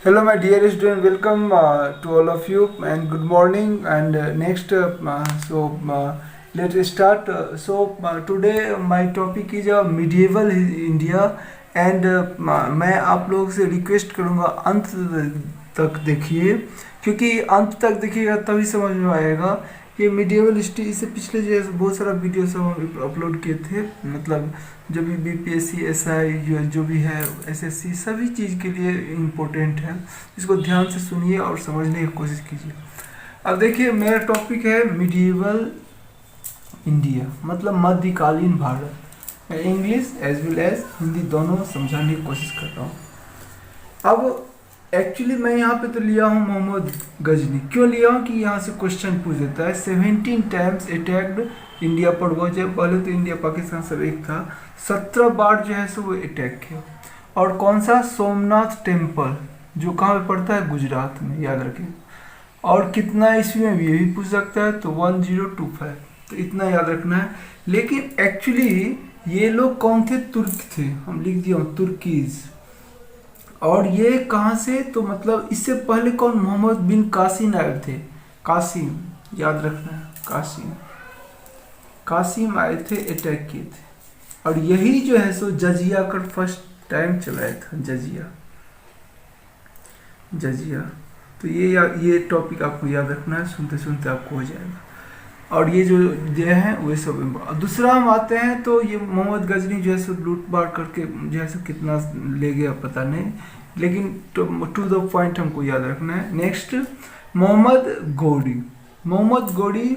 Hello, my dear student. Welcome to all of you, and good morning. And next, let's start. Today my topic is medieval India, and मैं आप लोग से request करूँगा अंत तक देखिए, क्योंकि अंत तक देखिएगा तभी समझ में आएगा कि मिडिएवल हिस्ट्री। इससे पिछले जो है बहुत सारा वीडियो सब हम अपलोड किए थे, मतलब जो भी बीपीएससी एसआई जो भी है एसएससी सभी चीज़ के लिए इम्पोर्टेंट है। इसको ध्यान से सुनिए और समझने की कोशिश कीजिए। अब देखिए मेरा टॉपिक है मिडिएवल इंडिया, मतलब मध्यकालीन भारत। मैं English as well as Hindi दोनों समझाने की कोशिश कर रहा हूँ। अब एक्चुअली मैं यहाँ पे तो लिया हूँ मोहम्मद गजनी। क्यों लिया हूँ कि यहाँ से क्वेश्चन पूछ देता है। 17 टाइम्स अटैक्ड इंडिया पर वो, जब पहले तो इंडिया पाकिस्तान सब एक था, 17 बार जो है सो वो अटैक किया। और कौन सा? सोमनाथ टेम्पल, जो कहाँ पे पड़ता है? गुजरात में, याद रखें। और कितना ईस्वी में ये भी पूछ सकता है, तो 1025, तो इतना याद रखना है। लेकिन एक्चुअली ये लोग कौन थे? तुर्क थे, हम लिख दिया हूँ तुर्कीज। और ये कहाँ से? तो मतलब इससे पहले कौन? मोहम्मद बिन कासिम आए थे। कासिम, याद रखना है, कासिम। कासिम आए थे, अटैक किए थे। और यही जो है सो जजिया का फर्स्ट टाइम चलाया था, जजिया। तो ये टॉपिक आपको याद रखना है, सुनते सुनते आपको हो जाएगा। और ये जो है वो सब। दूसरा हम आते हैं तो ये मोहम्मद गजनी जो है सो लूट बार करके जो है सो कितना ले गया पता नहीं, लेकिन टू द पॉइंट हमको याद रखना है। नेक्स्ट, मोहम्मद गौरी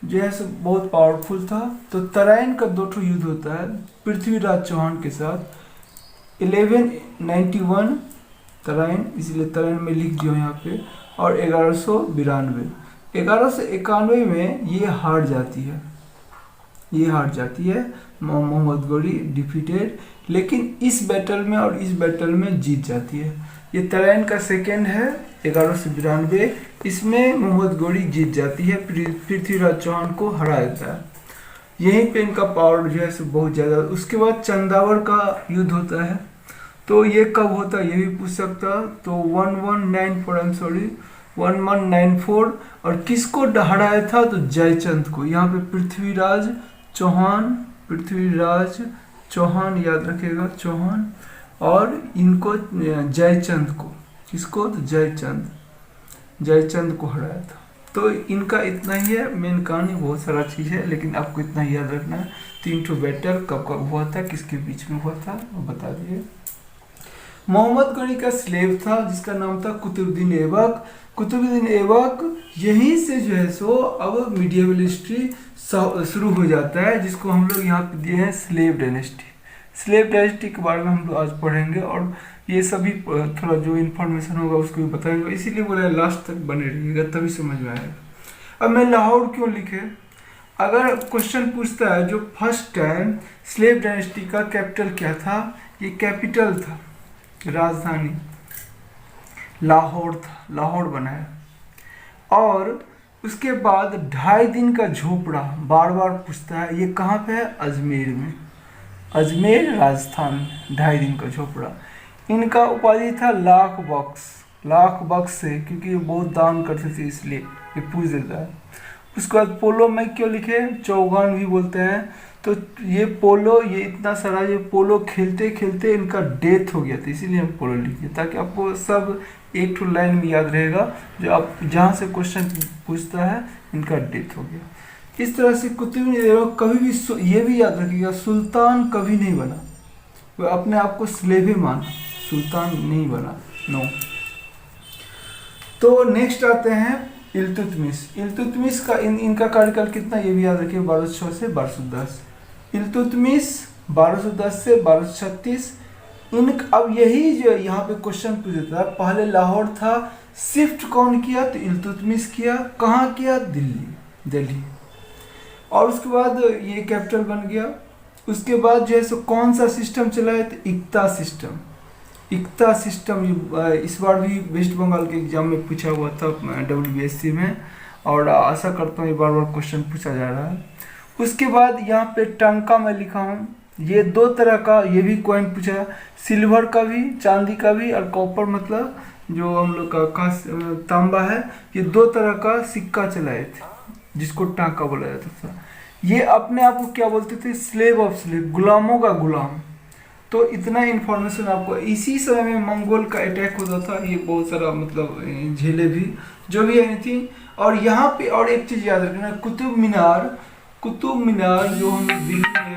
जो है सो बहुत पावरफुल था। तो तराइन का 2 युद्ध होता है पृथ्वीराज चौहान के साथ। 1191 तराइन, इसलिए तराइन में लिख दिया यहाँ पे। और 1191 में ये हार जाती है, मोहम्मद गौरी डिफीटेड। लेकिन इस बैटल में और इस बैटल में जीत जाती है। ये तराइन का सेकेंड है, 1192। इसमें मोहम्मद गौरी जीत जाती है, पृथ्वीराज चौहान को हरा देता है। यहीं पे इनका पावर जो है बहुत ज़्यादा। उसके बाद चंदावर का युद्ध होता है। तो ये कब होता है ये भी पूछ सकता। तो 1194। और किसको हराया था? तो जयचंद को। यहाँ पे पृथ्वीराज चौहान याद रखेगा, चौहान। और इनको जयचंद को, किसको? तो जयचंद को हराया था। तो इनका इतना ही है, मेन कहानी बहुत सारा चीज़ है, लेकिन आपको इतना ही याद रखना है। 3 बैटल कब कब हुआ था, किसके बीच में हुआ था, वो बता दिए। मोहम्मद गौरी का स्लेव था जिसका नाम था कुतुबुद्दीन ऐबक। यहीं से जो है सो अब मिडिएवल हिस्ट्री शुरू हो जाता है, जिसको हम लोग यहाँ पे दिए हैं स्लेव डायनेस्टी के बारे में हम लोग आज पढ़ेंगे। और ये सभी थोड़ा जो इन्फॉर्मेशन होगा उसको भी बताएंगे, इसीलिए बोला लास्ट तक बने रहिएगा तभी समझ में आएगा। अब मैं लाहौर क्यों लिखे? अगर क्वेश्चन पूछता है जो फर्स्ट टाइम स्लेव डायनेस्टी का कैपिटल क्या था, ये कैपिटल था, राजधानी लाहौर था, लाहौर बनाया। और उसके बाद 2.5 दिन का झोपड़ा बार बार पूछता है, ये कहाँ पे है? अजमेर में, अजमेर राजस्थान में, 2.5 दिन का झोपड़ा। इनका उपाधि था लाख बक्स से, क्योंकि ये बहुत दान करते थे इसलिए ये पूछ देता है। उसके बाद पोलो में क्यों लिखे? चौगान भी बोलते हैं। तो ये पोलो, ये इतना सारा ये पोलो खेलते खेलते इनका डेथ हो गया था, इसीलिए हम पोलो लिखे, ताकि आपको सब एक टू लाइन में याद रहेगा। जो आप जहाँ से क्वेश्चन पूछता है इनका डेथ हो गया। इस तरह से कुतुबुद्दीन ऐबक कभी भी ये भी याद रखिएगा, सुल्तान कभी नहीं बना। वो अपने आप को स्लेव ही माना, सुल्तान नहीं बना, नो। तो नेक्स्ट आते हैं इल्तुतमिश का। इनका कार्यकाल कितना ये भी याद रखिए, 1206 से 1210। इल्तुतमिश 1210 से 1236। अब यही जो यहाँ पे क्वेश्चन पूछ देता है, पहले लाहौर था, शिफ्ट कौन किया? तो इल्तुतमिश किया। कहाँ किया? दिल्ली। और उसके बाद ये कैपिटल बन गया। उसके बाद जो है सो कौन सा सिस्टम चला है? तो इक्ता सिस्टम। इस बार भी वेस्ट बंगाल के एग्जाम में पूछा हुआ था, WBSC में, और आशा करता हूँ ये बार बार क्वेश्चन पूछा जा रहा है। उसके बाद यहाँ पे टंका में लिखा हूँ, ये दो तरह का ये भी कॉइन पूछा, सिल्वर का भी, चांदी का भी, और कॉपर मतलब जो हम लोग का तांबा है। ये दो तरह का सिक्का चलाए थे जिसको टाका बोला जाता था। ये अपने आप को क्या बोलते थे, स्लेव ऑफ स्लेव, गुलामों का गुलाम। तो इतना इन्फॉर्मेशन आपको। इसी समय में मंगोल का अटैक होता था, ये बहुत सारा मतलब झेले भी, जो भी आई थी। और यहाँ पे और एक चीज याद रखना, कुतुब मीनार, कुतुब मीनार जो हम दिल्ली में है,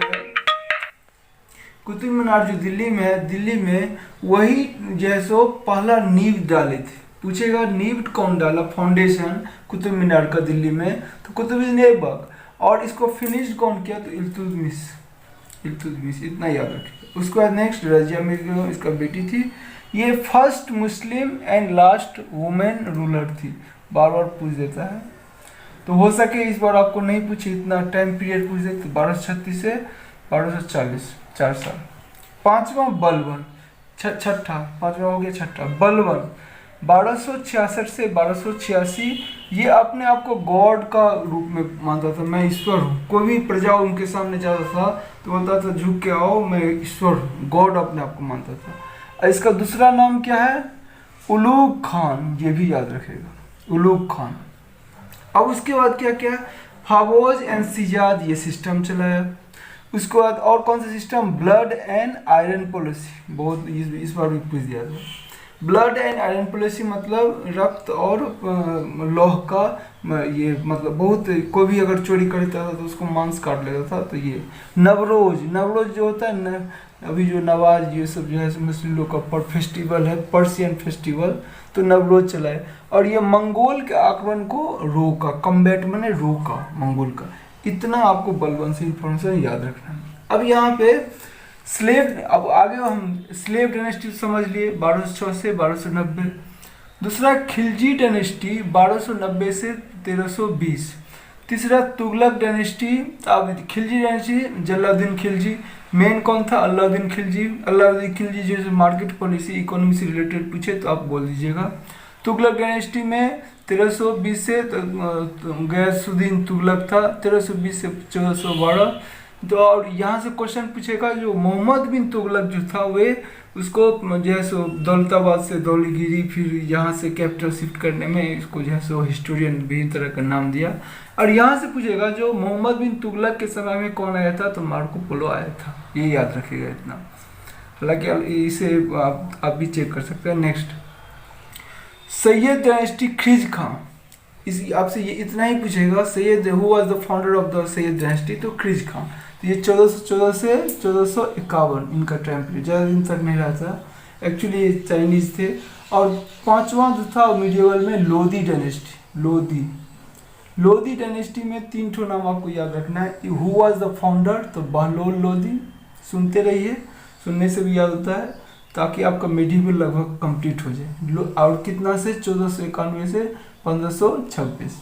कुतुब मीनार जो दिल्ली में है, दिल्ली में वही जैसो पहला नींव डाले थे। पूछेगा नींव कौन डाला, फाउंडेशन कुतुब मीनार का दिल्ली में, तो कुतुबुद्दीन ऐबक। और इसको फिनिश कौन किया, तो इल्तुतमिश, इल्तुतमिश, इतना याद रखिए। उसके बाद नेक्स्ट रजिया मिर्जा, इसका बेटी थी। ये first Muslim and last women ruler थी। बार बार पूछ देता है, तो हो सके इस बार आपको नहीं पूछे, इतना टाइम पीरियड पूछ दे, तो 1236 से 1240, 4 साल। पांचवा बलबन, छठा, पांचवा हो गया, छठा बलबन 1266 से 1286। ये अपने आप को गॉड का रूप में मानता था, मैं ईश्वर हूँ। कोई भी प्रजा उनके सामने जाता था तो बोलता था झुक के आओ, मैं ईश्वर हूँ, गॉड अपने आप को मानता था। इसका दूसरा नाम क्या है, उलूग खान, ये भी याद रखेगा, उलूग खान। अब उसके बाद क्या क्या, फावोज एंड सिजाद, ये सिस्टम चलाया। उसके बाद और कौन सा system, blood and iron policy, बहुत इस बार भी पूछ दिया था। ब्लड एंड आयरन पॉलिसी मतलब रक्त और लौह का, ये मतलब बहुत, कोई भी अगर चोरी करता था तो उसको मांस काट लेता था। तो ये नवरोज, नवरोज जो होता है न, अभी जो नवाज ये सब जो है मुस्लिम लोग का फेस्टिवल है, पर्सियन फेस्टिवल, तो नवरोज चलाए। और ये मंगोल के आक्रमण को रोका, कम्बैट मैंने रोका मंगोल का। इतना आपको बलबन से इंफॉर्मेशन याद रखना है। अब यहाँ पे स्लेव, अब आगे हम स्लेव डायनेस्टी समझ लिए 1206 से 1290। दूसरा खिलजी डायनेस्टी 1290 से 1320। तीसरा तुगलक डायनेस्टी, अब खिलजी डायनेस्टी जलालुद्दीन खिलजी, मेन कौन था, अलाउद्दीन खिलजी। अलाउद्दीन खिलजी जो मार्केट पॉलिसी इकोनॉमी से रिलेटेड पूछे तो आप बोल दीजिएगा। तुगलक डायनेस्टी में 1320 से गयासुद्दीन तुगलक था, 1320 से 1412। तो और यहाँ से क्वेश्चन पूछेगा, जो मोहम्मद बिन तुगलक जो था वे उसको जो है सो दौलताबाद से धौलीगिरी, फिर यहाँ से कैपिटल शिफ्ट करने में इसको जो है सो हिस्टोरियन भी तरह का नाम दिया। और यहाँ से पूछेगा जो मोहम्मद बिन तुगलक के समय में कौन आया था, तो मार्को पोलो आया था, ये याद रखिएगा इतना। हालांकि इसे आप भी चेक कर सकते हैं। नेक्स्ट सैयद डायनेस्टी, खिज खां, इस आपसे ये इतना ही पूछेगा, Syed who was the founder of the Syed dynasty, तो खिज खां। ये 1414 से 1451 इनका टाइम पीरियड, ज़्यादा दिन तक नहीं रहा था, एक्चुअली ये चाइनीज थे। और पांचवा जो था मीडिएवल में लोधी डायनेस्टी, लोधी, लोधी डायनेस्टी में 3 ठो नाम आपको याद रखना है। हु वाज द फाउंडर, तो बहलोल लोधी, सुनते रहिए, सुनने से भी याद होता है, ताकि आपका मेडिवल लगभग कंप्लीट हो जाए। और कितना से 1491 से 1526।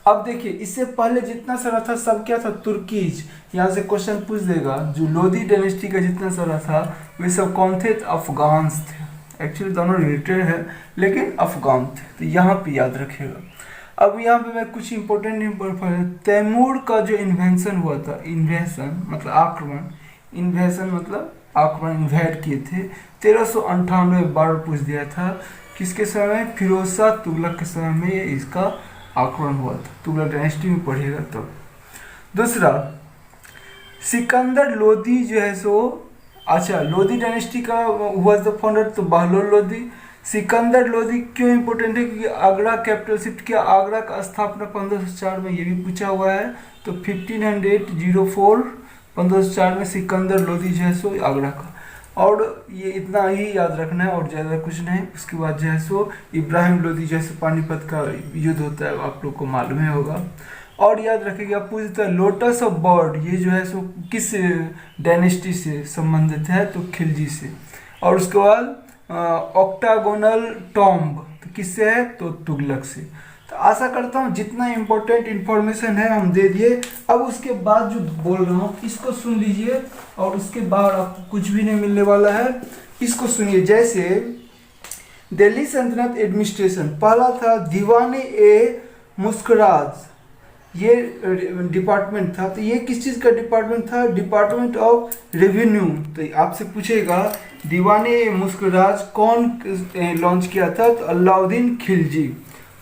अब देखिए इससे पहले जितना सारा था सब क्या था, तुर्कीज। यहाँ से क्वेश्चन पूछ देगा, जो लोधी डायनेस्टी का जितना सारा था वे सब कौन थे, तो अफगान्स थे। एक्चुअली दोनों रिलेटेड है लेकिन अफगान थे, तो यहाँ पे याद रखिएगा। अब यहाँ पे मैं कुछ इंपॉर्टेंट, तैमूर का जो इन्वेंशन हुआ था, इन्वेशन मतलब आक्रमण, इन्वेशन मतलब आक्रमण, इन्वेट किए थे 1398 बार पूछ दिया था। किसके समय, फिरोज शाह तुगलक के समय में इसका आक्रमण हुआ था। तुगलक डायनेस्टी में पढ़िएगा तब। दूसरा सिकंदर लोधी जो है सो, अच्छा लोधी डायनेस्टी का हुआ द फाउंडर, तो बहलोल लोधी। सिकंदर लोधी क्यों इंपॉर्टेंट है, क्योंकि आगरा कैपिटल शिफ्ट किया, आगरा का स्थापना 1504 में, ये भी पूछा हुआ है। तो 1504 1504 में सिकंदर लोधी जो है सो आगरा का। और ये इतना ही याद रखना है और ज़्यादा कुछ नहीं। उसके बाद जो है सो इब्राहिम लोधी जैसे पानीपत का युद्ध होता है, आप लोग को मालूम ही होगा। और याद रखिएगा पूछता है लोटस ऑफ बर्ड, ये जो है सो किस डायनेस्टी से संबंधित है, तो खिलजी से। और उसके बाद ऑक्टागोनल टॉम्ब, तो किससे है, तो तुगलक से। तो आशा करता हूँ जितना इम्पोर्टेंट इन्फॉर्मेशन है हम दे दिए। अब उसके बाद जो बोल रहा हूँ इसको सुन लीजिए, और उसके बाद आपको कुछ भी नहीं मिलने वाला है, इसको सुनिए। जैसे दिल्ली सल्तनत एडमिनिस्ट्रेशन, पहला था दीवाने ए मुस्कराज, ये डिपार्टमेंट था। तो ये किस चीज़ का डिपार्टमेंट था? Department of revenue. तो आपसे पूछेगा दीवाने मुस्कुराज कौन लॉन्च किया था? तो अलाउद्दीन खिलजी।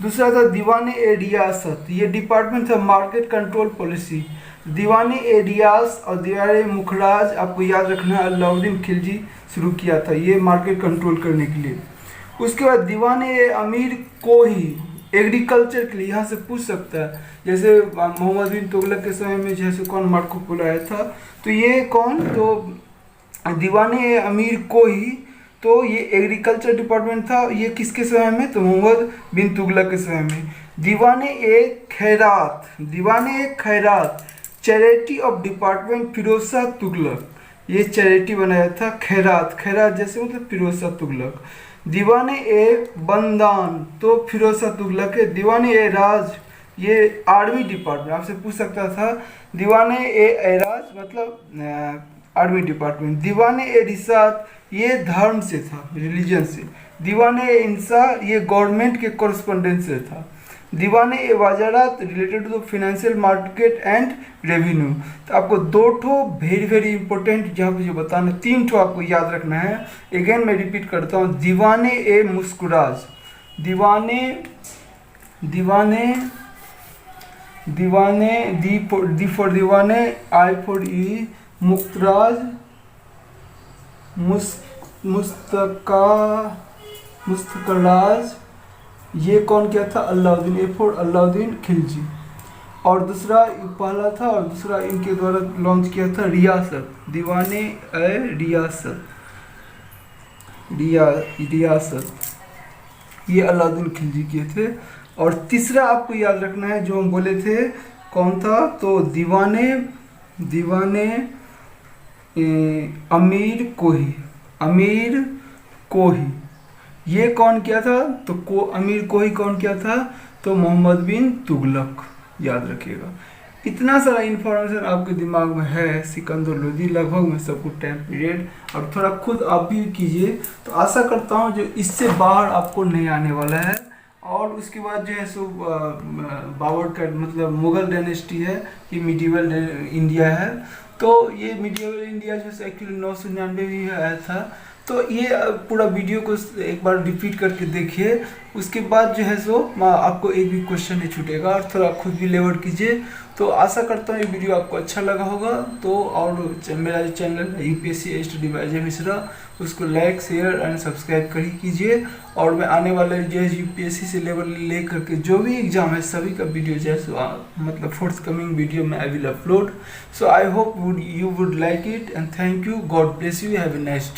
दूसरा था दीवाने ए रियासत, ये डिपार्टमेंट था मार्केट कंट्रोल पॉलिसी। दीवाने ए रियास और दीवाने मुखराज आपको याद रखना है अलाउद्दीन खिलजी शुरू किया था, ये मार्केट कंट्रोल करने के लिए। उसके बाद दीवाने ए अमीर कोही एग्रीकल्चर के लिए, यहाँ से पूछ सकता है जैसे मोहम्मद बिन तुगलक के समय में जैसे कौन मार्को पोलो आया था, तो ये कौन? तो दीवाने अमीर कोही, तो ये एग्रीकल्चर डिपार्टमेंट था। ये किसके समय में? तो मोहम्मद बिन तुगलक के समय में। दीवाने ए खैरात, दीवाने ए खैरात charity of department Firoz Shah Tughlaq, ये चैरिटी बनाया था खैरात, खैरात जैसे मतलब फिरोज शाह तुगलक। दीवाने ए बंदान तो फिरोज शाह तुगलक है। दीवाने ए राज ये आर्मी डिपार्टमेंट, आपसे पूछ सकता था। दीवाने ए एराज मतलब आर्मी डिपार्टमेंट। दीवाने ए रिसात ये धर्म से था, रिलीजन से। दीवाने ए इंसा ये गवर्नमेंट के कॉरेस्पोंडेंस से था। दीवाने ए वजारत related to financial market and revenue. तो आपको दो ठो वेरी वेरी इंपॉर्टेंट जहाँ पे जो बताना, तीन ठो आपको याद रखना है। अगेन मैं रिपीट करता हूँ, दीवाने ए मुस्कुराज, दीवाने दीवाने दीवाने दी फॉर दीवाने, आई फॉर ई, मुक्तराज, मुस्तकराज, ये कौन किया था? Alauddin, A for Alauddin Khilji. और दूसरा पहला था और दूसरा इनके द्वारा लॉन्च किया था रियासत, दीवाने ए रियासत, रियासत ये अलाउद्दीन खिलजी किए थे। और तीसरा आपको याद रखना है जो हम बोले थे कौन था? तो दीवाने अमीर कोही, अमीर कोही ये कौन किया था? तो अमीर कोही कौन किया था? तो मोहम्मद बिन तुगलक, याद रखिएगा। इतना सारा इन्फॉर्मेशन आपके दिमाग में है सिकंदर लोदी, लगभग में सब कुछ टाइम पीरियड, और थोड़ा खुद आप भी कीजिए। तो आशा करता हूँ जो इससे बाहर आपको नहीं आने वाला है। और उसके बाद जो है सो बाबर का मतलब मुगल डायनेस्टी है, ये मिडिवल इंडिया है। तो ये मिडिवल इंडिया जो है एक्चुअली 999 भी आया था। तो ये पूरा वीडियो को एक बार रिपीट करके देखिए, उसके बाद जो है सो आपको एक भी क्वेश्चन नहीं छूटेगा, और थोड़ा खुद भी लेवर कीजिए। तो आशा करता हूँ ये वीडियो आपको अच्छा लगा होगा। तो और मेरा जो चैनल है UPSC study bye Ajay Mishra, उसको लाइक शेयर एंड सब्सक्राइब कर कीजिए। और मैं आने वाले जो है यूपीएससी से लेवल ले करके जो भी एग्जाम है सभी का वीडियो जो है सो मतलब फोर्थ कमिंग वीडियो में I will upload. So I hope you would like it and thank you, God bless you, have a nice day.